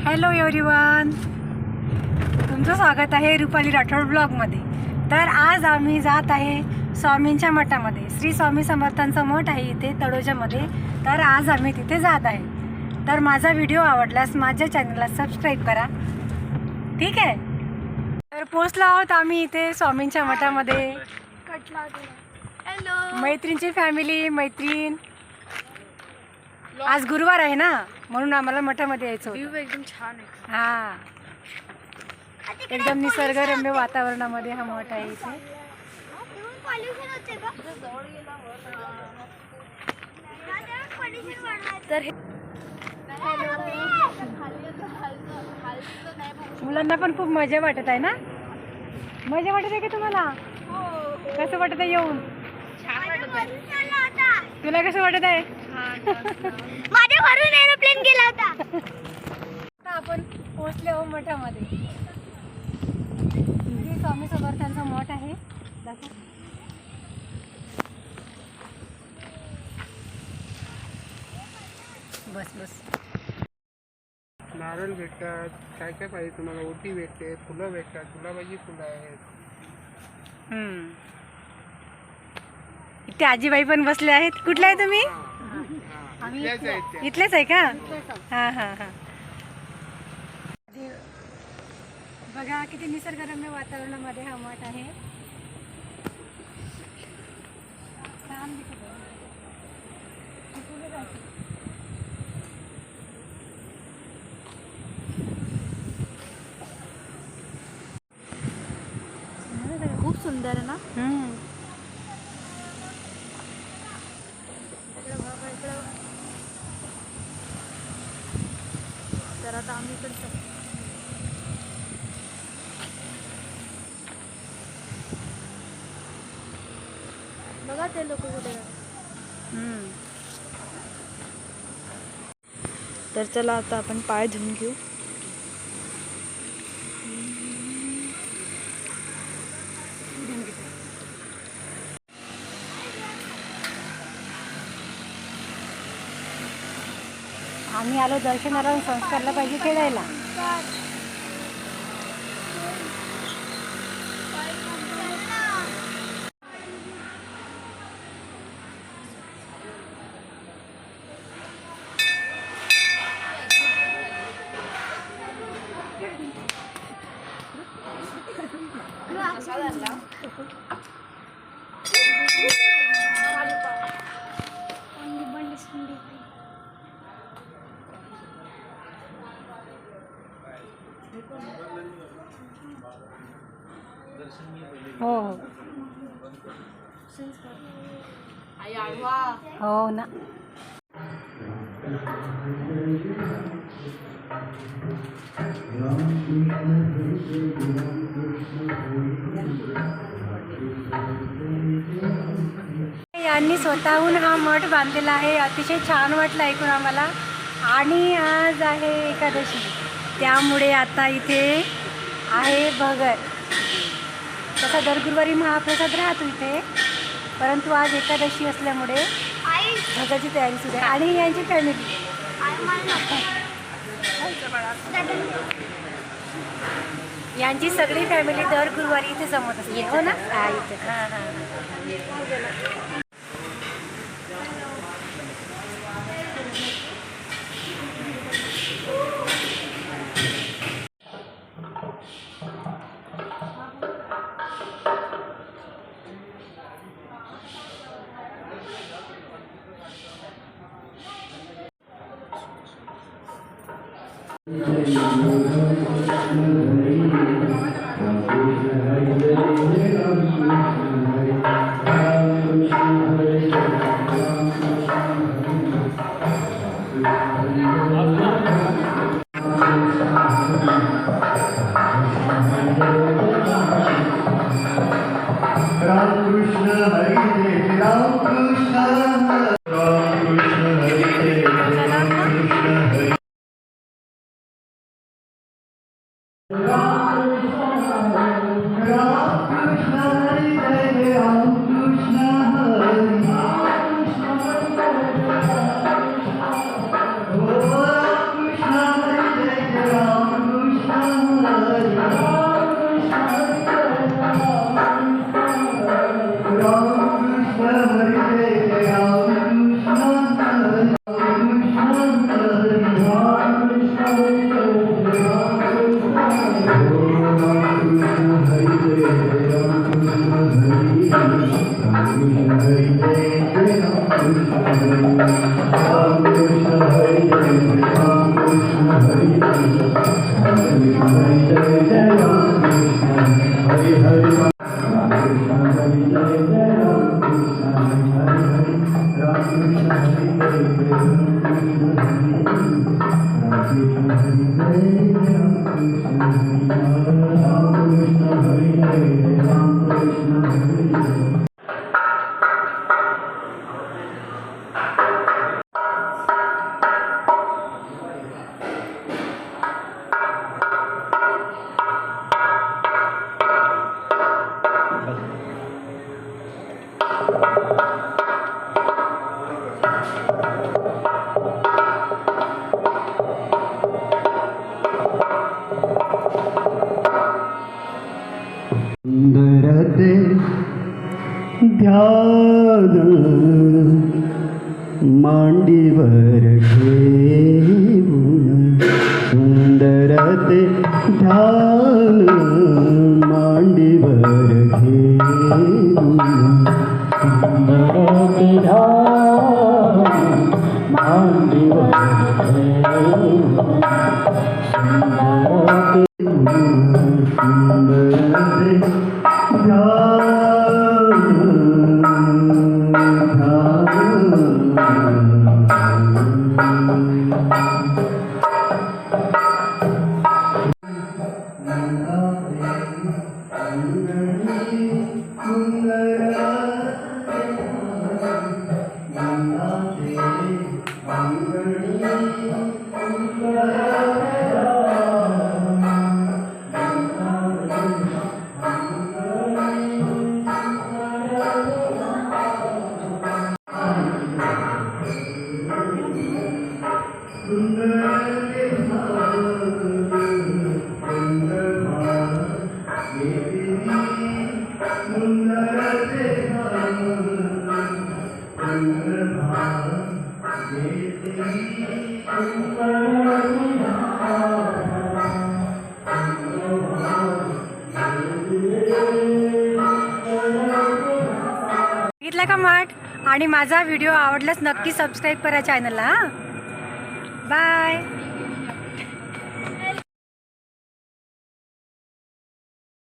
Hello everyone, तुमचं स्वागत आहे रुपाली राठोड ब्लॉगमध्ये. तर आज आम्ही जात आहे स्वामींच्या मठामध्ये. श्री स्वामी समर्थांचं मठ आहे इथे तळोजामध्ये. तर आज आम्ही तिथे जात आहे. तर माझा व्हिडिओ आवडल्यास माझ्या चॅनलला सबस्क्राईब करा, ठीक आहे. तर पोचलो आहोत आम्ही इथे स्वामींच्या मठामध्ये. हॅलो मैत्रिणीची फॅमिली, मैत्रीण. आज गुरुवार आहे ना, म्हणून आम्हाला मठामध्ये यायचं होतं. एकदम छान आहे. हा, एकदम निसर्गरम्य वातावरणामध्ये हा मठ आहे इथे. तर मुलांना पण खूप मजा वाटत आहे ना. मजा वाटत आहे का तुम्हाला? कसं वाटत आहे येऊन? तुला कसं वाटत आहे? माझ्या घरून एरोप्लेन गेला होता. आता आपण पोहोचले आहोत मठामध्ये. श्री स्वामी समर्थांचा मठ आहे. बस बस. नारळ भेटतात, काय काय पाहिजे तुम्हाला, ओटी भेटते, फुलं भेटतात, गुलाबाची फुलं आहेत. इथे आजीबाई पण बसले आहेत. कुठले आहे तुम्ही? इथल्याच आहेत त्या. इथलेच आहे का? हां हां हां. बघा किती निसर्गरम्य वातावरणामध्ये हा मठ आहे. छान दिसत आहे. खूप सुंदर आहे ना. तर आता आम्ही इकडचं बघा ते लोक कुठे जातात. तर चला आता आपण पाय धुवून घेऊ. आम्ही आलो दर्शनाला, संस्कारला पाहिजे खेळायला. हो हो हो ना. यांनी स्वतःहून हा मठ बांधलेला आहे. अतिशय छान वाटलं ऐकून आम्हाला. आणि आज आहे एकादशी, त्यामुळे आता इथे आहे भगर. तसा दर गुरुवारी महाप्रसाद राहतो इथे, परंतु आज एकादशी असल्यामुळे भगरची तयारी सुरू आहे. आणि यांची फॅमिली, यांची सगळी फॅमिली दर गुरुवारी इथे जमत असते. हो ना. हां इथे. हां हां हां. सुंदरते ध्यान मांडीवर घेऊन सुंदरते ध्यान मांडीवर घेऊन सुंदरते ध्यान मांडीवर घेऊन सुंदरते सुंदरते बघितलं का मठ? आणि माझा व्हिडिओ आवडल्यास नक्की सबस्क्राईब करा चॅनलला. बाय.